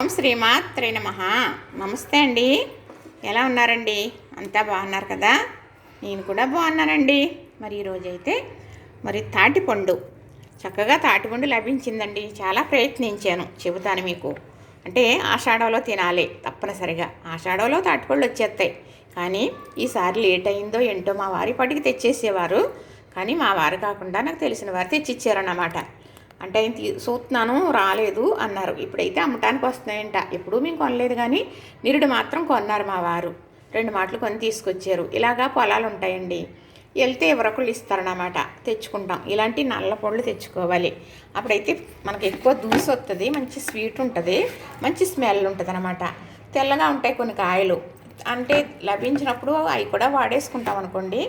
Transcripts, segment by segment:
ఓం శ్రీమాత్రే నమః. నమస్తే అండి. ఎలా ఉన్నారండి? అంతా బాగున్నారు కదా? నేను కూడా బాగున్నానండి. మరి ఈరోజైతే తాటిపండు చక్కగా తాటిపండు లభించిందండి. చాలా ప్రయత్నించాను, చెబుతాను మీకు. అంటే ఆషాఢంలో తినాలి తప్పనిసరిగా. ఆషాఢంలో తాటిపళ్ళు వచ్చేస్తాయి. కానీ ఈసారి లేట్ అయిందో ఏంటో మా వారి పడికి తెచ్చేసేవారు. కానీ మా వారు కాకుండా నాకు తెలిసిన వారు తెచ్చిచ్చారన్నమాట. అంటే ఆయన చూస్తున్నాను రాలేదు అన్నారు. ఇప్పుడైతే అమ్మటానికి వస్తున్నాయంట. ఎప్పుడూ మేము కొనలేదు, కానీ నిరుడు మాత్రం కొన్నారు మా వారు. 2 మాటలు కొని తీసుకొచ్చారు. ఇలాగా పొలాలు ఉంటాయండి, వెళ్తే ఎవరొకళ్ళు ఇస్తారన్నమాట, తెచ్చుకుంటాం. ఇలాంటి నల్ల పళ్ళు తెచ్చుకోవాలి. అప్పుడైతే మనకి ఎక్కువ దూసి వస్తుంది, మంచి స్వీట్ ఉంటుంది, మంచి స్మెల్ ఉంటుంది అనమాట. తెల్లగా ఉంటాయి కొన్ని కాయలు. అంటే లభించినప్పుడు అవి కూడా వాడేసుకుంటాం అనుకోండి.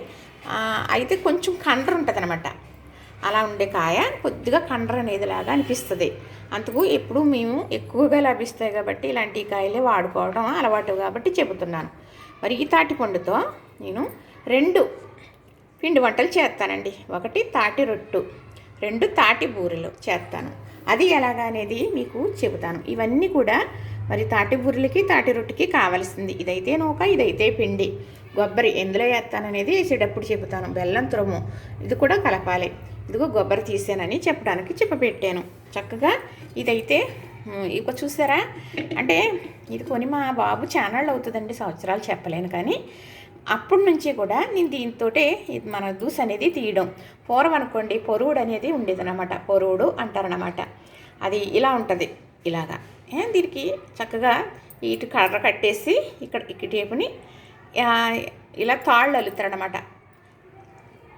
అయితే కొంచెం కండ్ర ఉంటుంది అనమాట. అలా ఉండే కాయ కొద్దిగా కండ్ర అనేది లాగా అనిపిస్తుంది. అందుకు ఎప్పుడు మేము ఎక్కువగా లభిస్తాయి కాబట్టి ఇలాంటి కాయలే వాడుకోవడం అలవాటు కాబట్టి చెబుతున్నాను. మరి ఈ తాటి పండుతో నేను 2 పిండి వంటలు చేస్తానండి. 1 తాటి రొట్టు, 2 తాటి బూరెలు చేస్తాను. అది ఎలాగా అనేది మీకు చెబుతాను. ఇవన్నీ కూడా మరి తాటి బూరెలకి తాటి రొట్టికి కావాల్సింది. ఇదైతే నూక, ఇదైతే పిండి. కొబ్బరి ఎందులో వేస్తాననేది వేసేటప్పుడు చెబుతాను. బెల్లం తురుము ఇది కూడా కలపాలి. ఇదిగో కొబ్బరి తీసానని చెప్పడానికి చెప్పపెట్టాను. చక్కగా ఇదైతే ఇక చూసారా, అంటే ఇది కొని మా బాబు ఛానల్ అవుతుందండి, సంవత్సరాలు చెప్పలేను. కానీ అప్పటి నుంచి కూడా నేను దీంతో మన దూసు అనేది తీయడం. పూర్వం అనుకోండి పొరువుడు అనేది ఉండేదన్నమాట. పొరువుడు అంటారనమాట. అది ఇలా ఉంటుంది, ఇలాగా. దీనికి చక్కగా ఇటు కర్ర కట్టేసి ఇక్కడ టేపుని ఇలా తాళ్ళు అల్లుతారనమాట.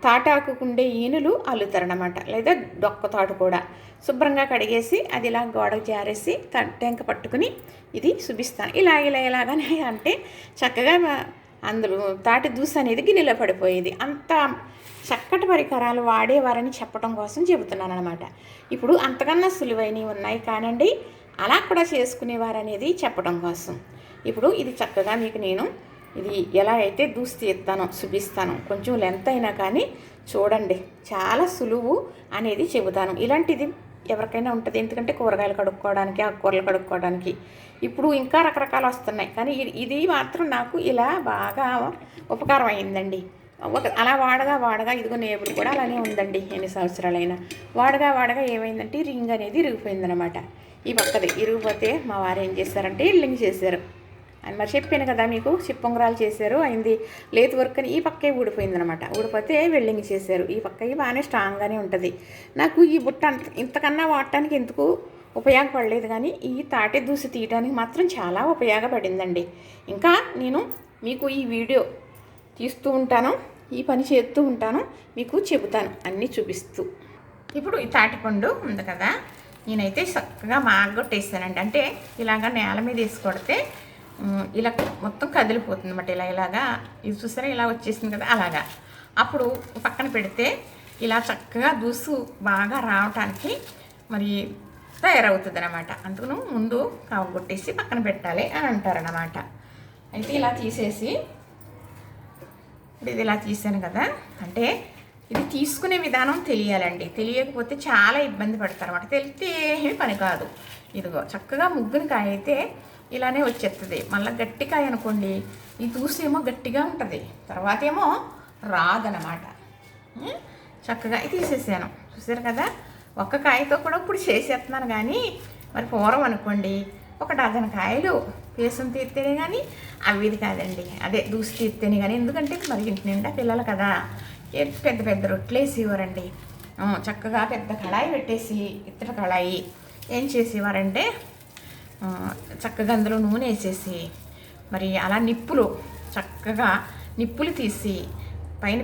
తాటాకుండే ఈనులు అల్లుతారనమాట, లేదా డొక్క తాటు కూడా. శుభ్రంగా కడిగేసి అది ఇలా గోడకు జారేసి టెంక పట్టుకుని ఇది చూపిస్తాను. ఇలాగనే అంటే చక్కగా అందులో తాటి దూసు అనేది గిన్నెలో పడిపోయేది. అంత చక్కటి పరికరాలు వాడేవారని చెప్పడం కోసం చెబుతున్నాను అనమాట. ఇప్పుడు అంతకన్నా సులువైనవి ఉన్నాయి కానండి, అలా కూడా చేసుకునేవారనేది చెప్పడం కోసం. ఇప్పుడు ఇది చక్కగా మీకు నేను ఇది ఎలా అయితే దూసి తీస్తానో చూపిస్తాను. కొంచెం లెంత్ అయినా కానీ చూడండి, చాలా సులువు అనేది చెబుతాను. ఇలాంటిది ఎవరికైనా ఉంటుంది, ఎందుకంటే కూరగాయలు కడుక్కోవడానికి, ఆకుకూరలు కడుక్కోవడానికి. ఇప్పుడు ఇంకా రకరకాలు వస్తున్నాయి, కానీ ఇది మాత్రం నాకు ఇలా బాగా ఉపకారం అయిందండి. అలా వాడగా ఇదిగో నేబుల్ కూడా అలానే ఉందండి. ఎన్ని సంవత్సరాలైనా వాడగా ఏమైందంటే రింగ్ అనేది ఇరిగిపోయిందనమాట. ఈ పక్కది ఇరిగిపోతే మా వారు ఏం చేశారంటే ఇల్లింగ్ చేశారు అని మరి చెప్పాను కదా మీకు. చిప్పొంగరాలు చేశారు, అయింది లేత్ వర్క్ అని. ఈ పక్కే ఊడిపోయిందనమాట. ఊడిపోతే వెల్డింగ్ చేశారు. ఈ పక్కకి బాగానే స్ట్రాంగ్గానే ఉంటుంది. నాకు ఈ బుట్ట ఇంతకన్నా వాడటానికి ఎందుకు ఉపయోగపడలేదు, కానీ ఈ తాటి దూసి తీయడానికి మాత్రం చాలా ఉపయోగపడిందండి. ఇంకా నేను మీకు ఈ వీడియో తీస్తూ ఉంటాను, ఈ పని చేస్తూ ఉంటాను, మీకు చెబుతాను అన్నీ చూపిస్తూ. ఇప్పుడు ఈ తాటిపండు ఉంది కదా, నేనైతే చక్కగా మాగొట్టేసానండి. అంటే ఇలాగ నేల మీద వేసి కొడితే ఇలా మొత్తం కదిలిపోతుంది అన్నమాట. ఇలాగా ఇది చూసారా, ఇలా వచ్చేసింది కదా, అలాగా. అప్పుడు పక్కన పెడితే ఇలా చక్కగా దూసు బాగా రావటానికి మరి తయారవుతుంది అనమాట. అందుకు ముందు కావగొట్టేసి పక్కన పెట్టాలి అని అంటారన్నమాట. అయితే ఇలా తీసేసి ఇది ఇలా తీసాను కదా, అంటే ఇది తీసుకునే విధానం తెలియాలండి. తెలియకపోతే చాలా ఇబ్బంది పడతారు అన్నమాట. తెలిస్తే ఏమీ పని కాదు. ఇదిగో చక్కగా ముగ్గుని కాయ అయితే ఇలానే వచ్చేస్తుంది. మళ్ళీ గట్టికాయ అనుకోండి, ఈ దూసు ఏమో గట్టిగా ఉంటుంది, తర్వాత ఏమో రాదనమాట. చక్కగా తీసేసాను. చూసారు కదా, ఒక్క కాయతో కూడా ఇప్పుడు చేసేస్తున్నాను. కానీ మరి పూర్వం అనుకోండి 1 డజన్ కాయలు పేసం తీస్తేనే కానీ అవి కాదండి, అదే దూసి తీస్తేనే కానీ. ఎందుకంటే మరి ఇంటి నిండా పిల్లలు కదా, పెద్ద రొట్టెలు వేసేవారండి. చక్కగా పెద్ద కళాయి పెట్టేసి, ఇత్తడి కళాయి ఏం చేసేవారంటే చక్కగా అందులో నూనె వేసేసి మరి అలా చక్కగా నిప్పులు తీసి పైన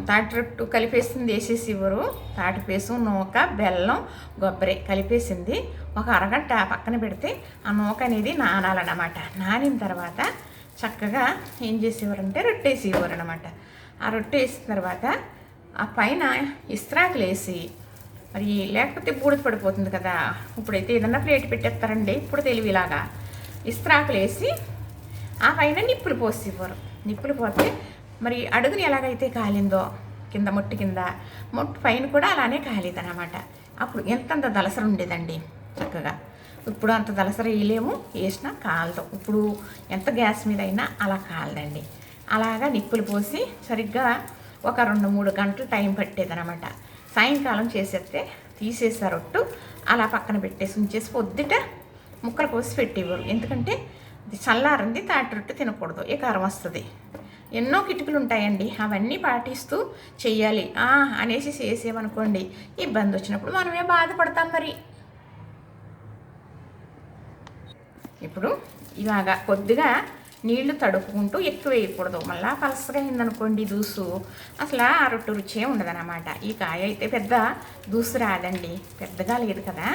తాటి రొట్టు కలిపేసింది వేసేసి ఇవ్వరు. తాటిపేసు, నూక, బెల్లం, కొబ్బరి కలిపేసింది ఒక అరగంట పక్కన పెడితే ఆ నూక అనేది నానాలన్నమాట. నానిన తర్వాత చక్కగా ఏం చేసేవారంటే రొట్టె వేసేవారు అనమాట. ఆ రొట్టె వేసిన తర్వాత ఆ పైన ఇస్త్రాకులు వేసి, మరి లేకపోతే బూడిద పడిపోతుంది కదా. ఇప్పుడైతే ఏదన్నా ప్లేట్ పెట్టేస్తారండి, ఇప్పుడు తెలివిలాగా ఇస్త్రాకులు వేసి ఆ పైన నిప్పులు పోసేవారు. నిప్పులు పోతే మరి అడుగుని ఎలాగైతే కాలిందో కింద మొట్టు పైన కూడా అలానే కాలేదన్నమాట. అప్పుడు ఎంతంత దలసరు ఉండేదండి. చక్కగా ఇప్పుడు అంత దలసరి వేయలేము, వేసినా కాలదు. ఇప్పుడు ఎంత గ్యాస్ మీద అయినా అలా కాలదండి. అలాగా నిప్పులు పోసి సరిగ్గా ఒక 2-3 గంటలు టైం పట్టేదనమాట. సాయంకాలం చేసేస్తే తీసేసా రొట్టు అలా పక్కన పెట్టేసి ఉంచేసి పొద్దుట ముక్కలు కోసి పెట్టేవారు. ఎందుకంటే ఇది చల్లారింది తాటి రొట్టు తినకూడదు, ఏ కారం వస్తుంది. ఎన్నో కిటుకులు ఉంటాయండి, అవన్నీ పాటిస్తూ చెయ్యాలి అనేసి చేసేమనుకోండి ఇబ్బంది వచ్చినప్పుడు మనమే బాధపడతాం. మరి ఇప్పుడు ఇలాగా కొద్దిగా నీళ్లు తడుపుకుంటూ ఎక్కువ వేయకూడదు, మళ్ళీ పలసగా అయిందనుకోండి దూసు అసలు ఆ రొట్టు రుచే ఉండదన్నమాట. ఈ కాయ అయితే పెద్ద దూసు రాదండి, పెద్దగా లేదు కదా,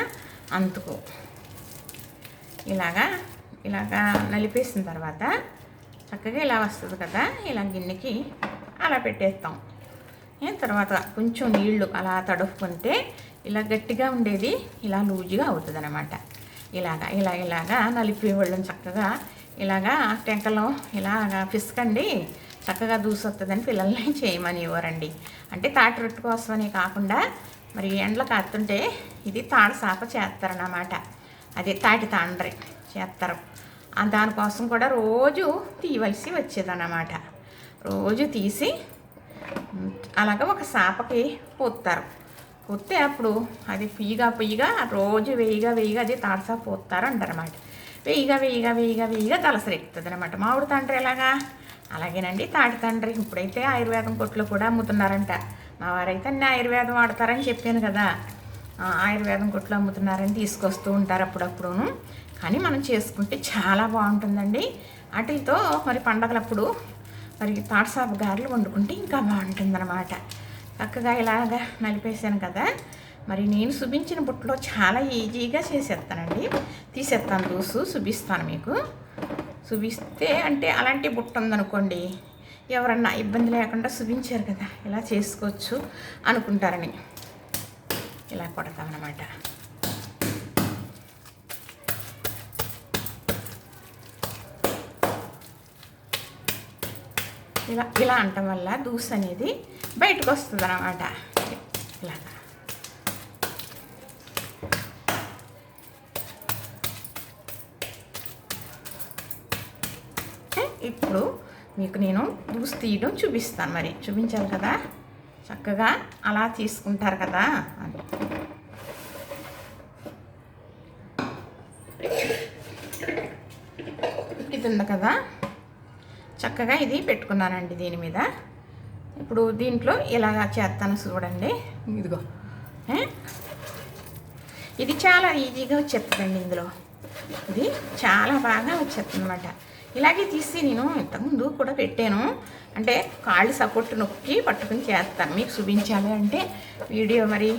అందుకు ఇలాగా నలిపేసిన తర్వాత చక్కగా ఇలా వస్తుంది కదా, ఇలా గిన్నెకి అలా పెట్టేస్తాం. తర్వాత కొంచెం నీళ్లు అలా తడుపుకుంటే ఇలా గట్టిగా ఉండేది ఇలా లూజుగా అవుతుంది అన్నమాట. ఇలాగా నలిపి వాళ్ళని చక్కగా ఇలాగా టెంకలో ఇలాగా పిసకండి, చక్కగా దూసొస్తుందని పిల్లల్ని చేయమని ఇవ్వరండి. అంటే తాటి రొట్టు కోసమని కాకుండా మరి ఎండలు కాస్తుంటే ఇది తాడసాప చేస్తారన్నమాట, అదే తాటి తాండ్రి చేస్తారు. దానికోసం కూడా రోజు తీయవలసి వచ్చేదన్నమాట. రోజు తీసి అలాగ ఒక సాపకి పోస్తారు. పోతే అప్పుడు అది పొయ్యిగా రోజు వేయిగా అది తాడసాప పోస్తారు అంటారన్నమాట. వేయిగా దలసరెక్కుతుంది అనమాట. మామిడి తండ్రి ఎలాగా అలాగేనండి తాటి తండ్రి. ఇప్పుడైతే ఆయుర్వేదం కొట్లో కూడా అమ్ముతున్నారంట. మా వారైతే అన్నీ ఆయుర్వేదం వాడతారని చెప్పాను కదా, ఆయుర్వేదం కొట్లో అమ్ముతున్నారని తీసుకొస్తూ ఉంటారు అప్పుడప్పుడును. కానీ మనం చేసుకుంటే చాలా బాగుంటుందండి. వాటితో మరి పండగలప్పుడు మరి తాటసాపు గారెలు వండుకుంటే ఇంకా బాగుంటుందన్నమాట. చక్కగా ఇలాగా నలిపేసాను కదా, మరి నేను చూపించిన బుట్టలో చాలా ఈజీగా చేసేస్తానండి. తీసేస్తాను దూసు, చూపిస్తాను మీకు. చూపిస్తే అంటే అలాంటి బుట్ట ఉందనుకోండి, ఎవరన్నా ఇబ్బంది లేకుండా చూపించారు కదా ఇలా చేసుకోవచ్చు అనుకుంటారని ఇలా కొడతామన్నమాట. ఇలా అనటం వల్ల దూసు అనేది బయటకు వస్తుంది అన్నమాట. ఇలాగా ఇప్పుడు మీకు నేను దూసు తీయడం చూపిస్తాను. మరి చూపించాలి కదా, చక్కగా అలా తీసుకుంటారు కదా అని. ఇది ఉంది కదా, చక్కగా ఇది పెట్టుకున్నానండి దీని మీద. ఇప్పుడు దీంట్లో ఇలాగా చేస్తాను చూడండి. ఇదిగో ఇది చాలా ఈజీగా వచ్చేస్తుందండి. ఇందులో ఇది చాలా బాగా వచ్చేస్తుంది అన్నమాట. ఇలాగే తీసి నేను ఇంతకుముందు కూడా పెట్టాను, అంటే కాళ్ళు సపోర్ట్ నొక్కి పట్టుకుని చేస్తాను. మీకు చూపించాలి అంటే వీడియో మరి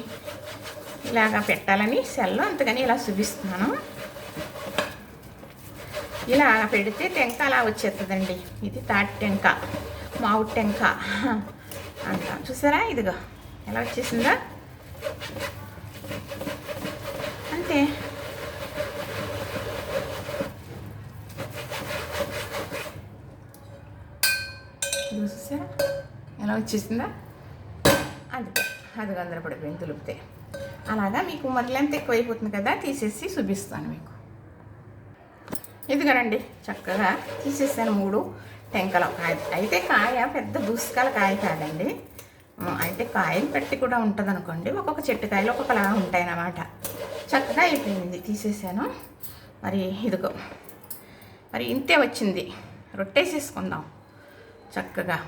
ఇలాగా పెట్టాలని సెల్లో అంతగాని ఇలా చూపిస్తున్నాను. ఇలా పెడితే టెంక అలా వచ్చేస్తుందండి. ఇది తాటి టెంక, మామిడి టెంక అంట. చూసారా ఇదిగో ఎలా వచ్చేసిందా, అంతే. చూసారా ఎలా వచ్చేసిందా, అది గందరపడిపోయింది తులిపితే. అలాగా మీకు మరల ఎంత ఎక్కువైపోతుంది కదా, తీసేసి చూపిస్తాను మీకు. ఇదిగోనండి చక్కగా తీసేసాను 3 టెంకలు. అయితే కాయ పెద్ద దూసుకాల కాయ కాదండి, అయితే కాయలు పెట్టి కూడా ఉంటుంది అనుకోండి. ఒక్కొక్క చెట్టు కాయలు ఒక్కొక్కలా ఉంటాయన్నమాట. చక్కగా అయిపోయింది, తీసేసాను. మరి ఇదిగో మరి ఇంతే వచ్చింది. రొట్టేసేసుకుందాం చక్కగా.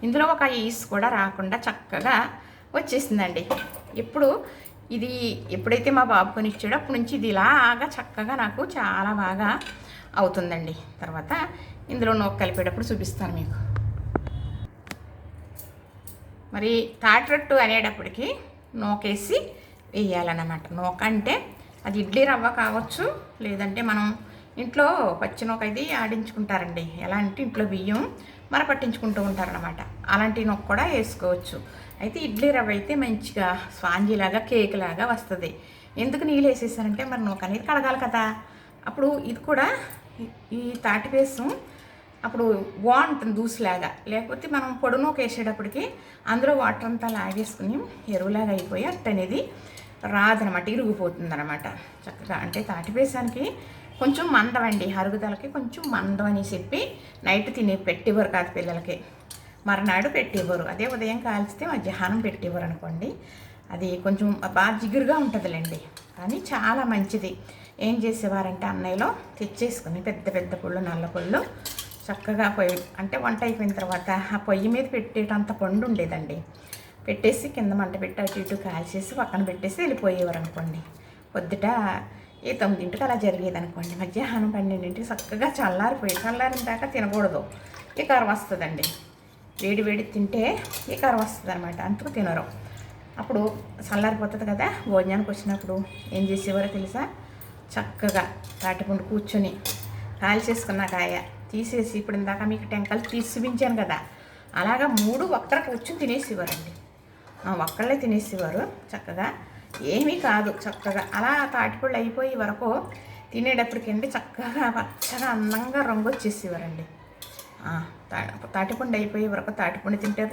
ఇందులో ఒక ఈస్ కూడా రాకుండా చక్కగా వచ్చేసిందండి. ఎప్పుడైతే మా బాబు కొనిచ్చాడో అప్పటి నుంచి ఇది ఇలాగా చక్కగా నాకు చాలా బాగా అవుతుందండి. తర్వాత ఇందులో నూక కలిపేటప్పుడు చూపిస్తాను మీకు. మరి తాటి రొట్టు అనేటప్పటికి నూకేసి వేయాలన్నమాట. నూక అంటే అది ఇడ్లీ రవ్వ కావచ్చు, లేదంటే మనం ఇంట్లో పచ్చి నూక ఇది ఆడించుకుంటారండి. ఎలా అంటే ఇంట్లో బియ్యం మన పట్టించుకుంటూ ఉంటారనమాట. అలాంటి నూక కూడా వేసుకోవచ్చు. అయితే ఇడ్లీ రవ్వ అయితే మంచిగా స్పాంజీలాగా కేక్ లాగా వస్తుంది. ఎందుకు నీళ్ళు వేసేసారంటే మరి నూక అనేది కడగాలి కదా. అప్పుడు ఇది కూడా ఈ తాటి వేసం అప్పుడు బాగుంటుంది దూసులాగా. లేకపోతే మనం పొడి నూక వేసేటప్పటికి అందులో వాటర్ అంతా లాగేసుకుని ఎరువులాగా అయిపోయి అట్టు అనేది రాదనమాట, ఇరిగిపోతుంది అనమాట చక్కగా. అంటే తాటిపేసానికి కొంచెం మందం అండి, అరుగుదలకి కొంచెం మందం అని చెప్పి నైట్ పెట్టేవారు కాదు పిల్లలకి, మరునాడు పెట్టేవారు. అదే ఉదయం కాల్చితే మధ్యాహ్నం పెట్టేవారు అనుకోండి, అది కొంచెం బాగా జిగురుగా ఉంటుందిలేండి, కానీ చాలా మంచిది. ఏం చేసేవారంటే అన్నయ్యలో తెచ్చేసుకుని పెద్ద పెద్ద పుళ్ళు, నల్ల పుళ్ళు చక్కగా పొయ్యి అంటే వంట అయిపోయిన తర్వాత ఆ పొయ్యి మీద పెట్టేటంత పండు ఉండేదండి, పెట్టేసి కింద మంట పెట్టి అటు ఇటు కాల్చేసి పక్కన పెట్టేసి వెళ్ళిపోయేవారు అనుకోండి. పొద్దుట 9ంటికి అలా జరిగేది అనుకోండి, మధ్యాహ్నం 12ంటికి చక్కగా చల్లారిన దాకా తినకూడదు, ఈ కర్వ వస్తుందండి. వేడి వేడి తింటే ఈ కర్వ వస్తుంది అనమాట, అందుకు తినరు. అప్పుడు చల్లారిపోతుంది కదా, భోజనానికి వచ్చినప్పుడు ఏం చేసేవారో తెలుసా, చక్కగా తాటిపండు కూర్చొని కాల్చేసుకున్న కాయ తీసేసి, ఇప్పుడు ఇందాక మీకు టెంకలు తీసి చూపించాను కదా, అలాగా 3 ఒక్కర కూర్చొని తినేసేవారండి. ఒక్కళ్ళే తినేసేవారు చక్కగా, ఏమీ కాదు. చక్కగా అలా తాటిపళ్ళు అయిపోయే వరకు తినేటప్పటికండి చక్కగా పచ్చగా అందంగా రంగు వచ్చేసేవారండి. తాటిపండు అయిపోయే వరకు తాటిపండు తింటే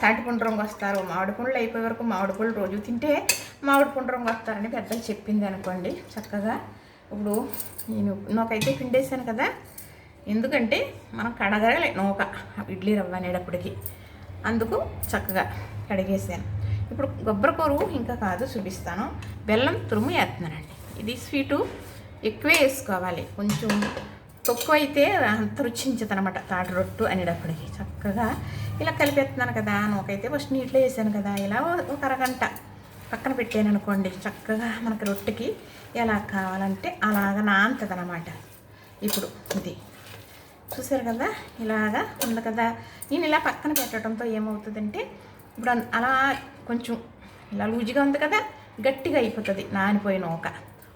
తాటిపండు రంగు వస్తారు, మామిడి పండ్లు అయిపోయే వరకు మామిడి పళ్ళు రోజు తింటే మామిడి పండు రంగు వస్తారని పెద్దలు చెప్పింది అనుకోండి. చక్కగా ఇప్పుడు నేను నూకైతే పిండేసాను కదా, ఎందుకంటే మనం కడగలే నూక ఇడ్లీ రవ్వ అనేటప్పటికి, అందుకు చక్కగా కడిగేసాను. ఇప్పుడు కొబ్బరికూరు ఇంకా కాదు చూపిస్తాను, బెల్లం తురుము వేస్తున్నానండి. ఇది స్వీటు ఎక్కువే వేసుకోవాలి, కొంచెం తక్కువ అయితే అంత రుచించదు అనమాట తాటి రొట్టు అనేటప్పటికి. చక్కగా ఇలా కలిపేస్తున్నాను కదా, నూకైతే ఫస్ట్ నీటిలో వేసాను కదా, ఇలా ఒక అరగంట పక్కన పెట్టాను అనుకోండి, చక్కగా మనకి రొట్టెకి ఎలా కావాలంటే అలాగ నానుతుంది అనమాట. ఇప్పుడు ఇది చూసారు కదా, ఇలాగా ఉంది కదా, నేను ఇలా పక్కన పెట్టడంతో ఏమవుతుందంటే ఇప్పుడు అలా కొంచెం ఇలా లూజుగా ఉంది కదా, గట్టిగా అయిపోతుంది నానిపోయిన నూక.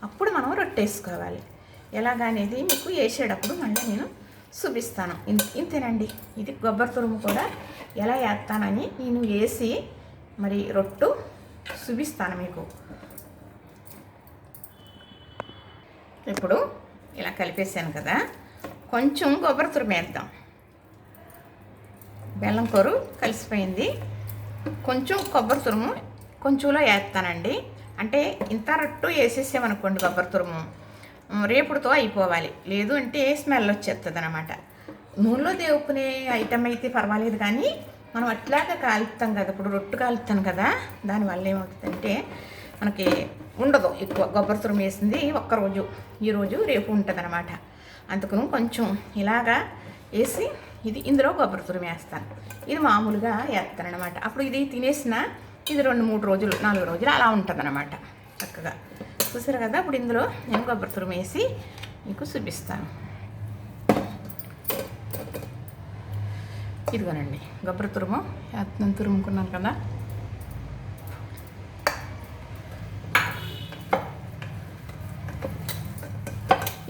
అప్పుడు మనం రొట్టె వేసుకోవాలి. ఎలాగనేది మీకు వేసేటప్పుడు మళ్ళీ నేను చూపిస్తాను. ఇంతేనండి, ఇది కొబ్బరి తురుము కూడా ఎలా వేస్తానని నేను వేసి మరి రొట్టు చూపిస్తాను మీకు. ఇప్పుడు ఇలా కలిపేసాను కదా, కొంచెం కొబ్బరి తురుము వేద్దాం. బెల్లం కూర కలిసిపోయింది, కొంచెం కొబ్బరి తురుము కొంచెంలో వేస్తానండి. అంటే ఇంత రొట్టు వేసేసామనుకోండి కొబ్బరి తురుము, రేపుడుతో అయిపోవాలి, లేదు అంటే స్మెల్ వచ్చేస్తుంది అనమాట. నూనెలో దేవుకునే ఐటమ్ అయితే పర్వాలేదు, కానీ మనం అట్లాగా కాలుస్తాం కదా, ఇప్పుడు రొట్టు కాలుస్తాను కదా, దానివల్ల ఏమవుతుందంటే మనకి ఉండదు ఎక్కువ. కొబ్బరి తురుము వేసింది ఒక్కరోజు, ఈరోజు రేపు ఉంటుంది అనమాట. అందుకను కొంచెం ఇలాగా వేసి ఇది ఇందులో కొబ్బరి తురుము వేస్తాను. ఇది మామూలుగా వేస్తాను అనమాట. అప్పుడు ఇది తినేసిన ఇది 2-3 రోజులు 4 రోజులు అలా ఉంటుంది అనమాట చక్కగా. చూసారు కదా, ఇప్పుడు ఇందులో నేను కొబ్బరి తురుము వేసి మీకు చూపిస్తాను. ఇదిగోనండి కొబ్బరి తురుము నేను తురుముకున్నాను కదా,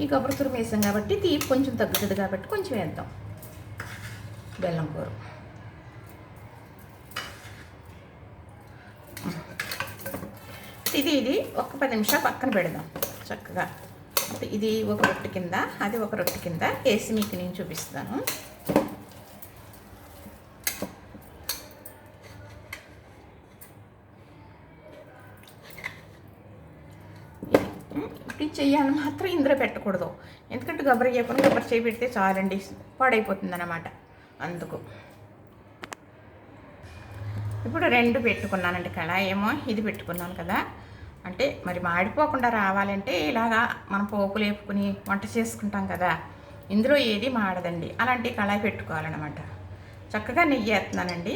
ఈ కొబ్బరి తురుము వేసాం కాబట్టి తీపి కొంచెం తగ్గుతుంది కాబట్టి కొంచెం వేద్దాం. బెల్లం కూర ఇది ఒక 10 నిమిషాలు పక్కన పెడదాం చక్కగా. ఇది ఒక రొట్టె కింద, అది ఒక రొట్టె కింద వేసి మీకు నేను చూపిస్తాను. ఇప్పుడు చెయ్యాలి మాత్రం ఇందులో పెట్టకూడదు, ఎందుకంటే కొబ్బరి చేయి పెడితే చాలండి, పాడైపోతుంది అన్నమాట. అందుకు ఇప్పుడు 2 పెట్టుకున్నానండి. కళాయి ఏమో ఇది పెట్టుకున్నాను కదా, అంటే మరి మాడిపోకుండా రావాలంటే ఇలాగా మనం పోపులు వేపుకుని వంట చేసుకుంటాం కదా, ఇందులో ఏది మాడదండి, అలాంటి కళాయి పెట్టుకోవాలన్నమాట. చక్కగా నెయ్యి వేస్తున్నానండి.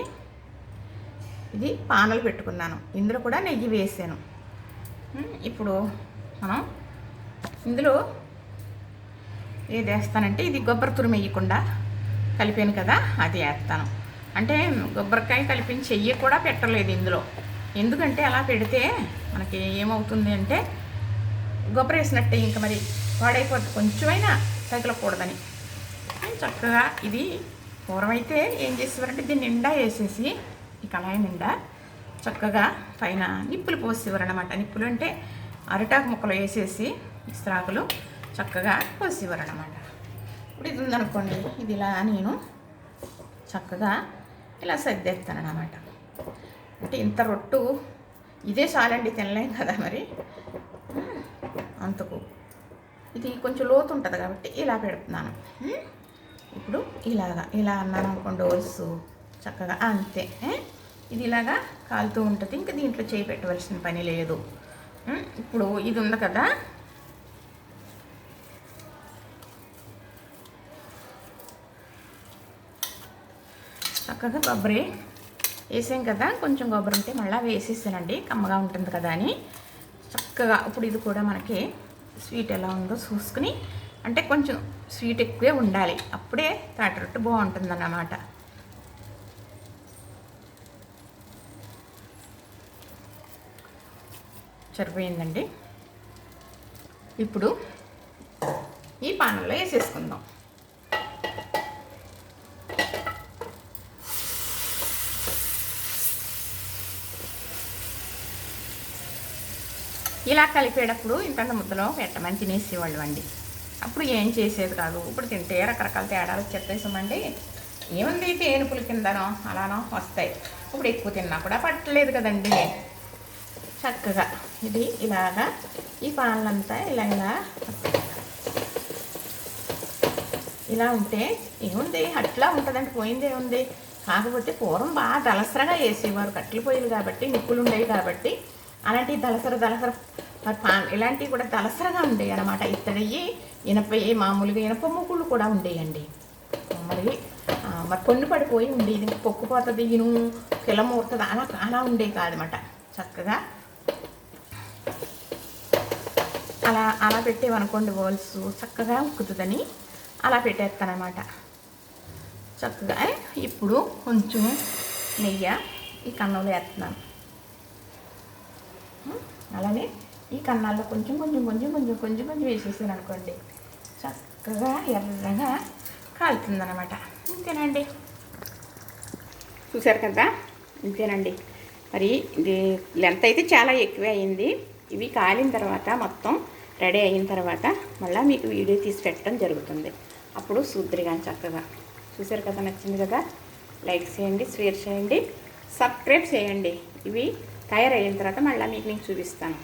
ఇది పానలు పెట్టుకున్నాను, ఇందులో కూడా నెయ్యి వేసాను. ఇప్పుడు మనం ఇందులో ఏది వేస్తానంటే ఇది కొబ్బరి తురుము వేయకుండా కలిపాను కదా, అది వేస్తాను. అంటే కొబ్బరికాయ కలిపిన చెయ్యి కూడా పెట్టలేదు ఇందులో, ఎందుకంటే అలా పెడితే మనకి ఏమవుతుంది అంటే కొబ్బరి వేసినట్టే ఇంకా మరి పాడైపోతుంది, కొంచెమైనా తగలకూడదని. చక్కగా ఇది పూర్వమైతే ఏం చేసేవారంటే దీన్ని నిండా వేసేసి ఈ కళాయి నిండా చక్కగా పైన నిప్పులు పోసేవారు అన్నమాట. నిప్పులు అంటే అరిటాకు ముక్కలు వేసేసి ఇస్త్రాకులు చక్కగా పోసేవారు అన్నమాట. ఇప్పుడు ఇది ఉందనుకోండి, ఇది ఇలా నేను చక్కగా ఇలా సర్దేస్తాను అన్నమాట. అంటే ఇంత రొట్టు ఇదే చాలండి, తినలేం కదా మరి అంతకు. ఇది కొంచెం లోతు ఉంటుంది కాబట్టి ఇలా పెడుతున్నాను. ఇప్పుడు ఇలా అన్నాను అనుకోండి ఓల్సు చక్కగా అంతే. ఇది ఇలాగా కాలుతూ ఉంటుంది, ఇంకా దీంట్లో చేయి పెట్టవలసిన పని లేదు. ఇప్పుడు ఇది ఉంది కదా, చక్కగా కొబ్బరి వేసాం కదా, కొంచెం కొబ్బరి ఉంటే మళ్ళీ వేసేసానండి, కమ్మగా ఉంటుంది కదా అని. చక్కగా ఇప్పుడు ఇది కూడా మనకి స్వీట్ ఎలా ఉందో చూసుకుని, అంటే కొంచెం స్వీట్ ఎక్కువే ఉండాలి, అప్పుడే తాటి రొట్టె బాగుంటుందన్నమాట. సరిపోయిందండి. ఇప్పుడు ఈ పానంలో వేసేసుకుందాం. ఇలా కలిపేటప్పుడు ఇంత ముద్దలో పెట్టమని తినేసేవాళ్ళు అండి. అప్పుడు ఏం చేసేది కాదు. ఇప్పుడు తింటే రకరకాల తేడాలు చెప్పేసామండి. ఏముంది, తేనుపుల కిందనో అలానో వస్తాయి. ఇప్పుడు ఎక్కువ తిన్నా కూడా పట్టలేదు కదండి. చక్కగా ఇది ఇలాగా ఈ పాలనంతా ఇలా ఉంటే ఏముంది, అట్లా ఉంటుందంటే పోయిందే ఉంది. కాకపోతే పూర్వం బాగా దలసరగా వేసేవారు, కట్టెల పొయ్యిలు కాబట్టి, నిప్పులు ఉండేవి కాబట్టి. అలాంటి దలసర ఇలాంటివి కూడా దలసరగా ఉండేవి అన్నమాట. ఇత్తడి మామూలుగా ఇనప ముగ్గులు కూడా ఉండేయండి. మరి పొన్ను పడిపోయి ఉండేది, పొక్కుపోతుంది, ఇనుము కిలమూరుతుంది, అలా ఉండేవి కాదనమాట. చక్కగా అలా పెట్టేవనుకోండి బౌల్స్ చక్కగా ఉక్కుతుందని అలా పెట్టేస్తానమాట. చక్కగా ఇప్పుడు కొంచెం నెయ్యి ఈ కన్నంలో వేస్తున్నాను. అలానే ఈ కన్నాల్లో కొంచెం వేసేసాను అనుకోండి, చక్కగా ఎర్రగా కాలుతుందన్నమాట. ఇంతేనండి, చూసారు కదా, ఇంతేనండి. మరి ఇది లెంత్ అయితే చాలా ఎక్కువే అయింది. ఇవి కాలిన తర్వాత మొత్తం రెడీ అయిన తర్వాత మళ్ళీ మీకు వీడియో తీసి పెట్టడం జరుగుతుంది. అప్పుడు సూత్రిగా చక్కగా చూసారు కదా, నచ్చింది కదా, లైక్ చేయండి, షేర్ చేయండి, సబ్స్క్రైబ్ చేయండి. ఇవి తయారయిన తర్వాత మళ్ళీ మీకు నేను చూపిస్తాను.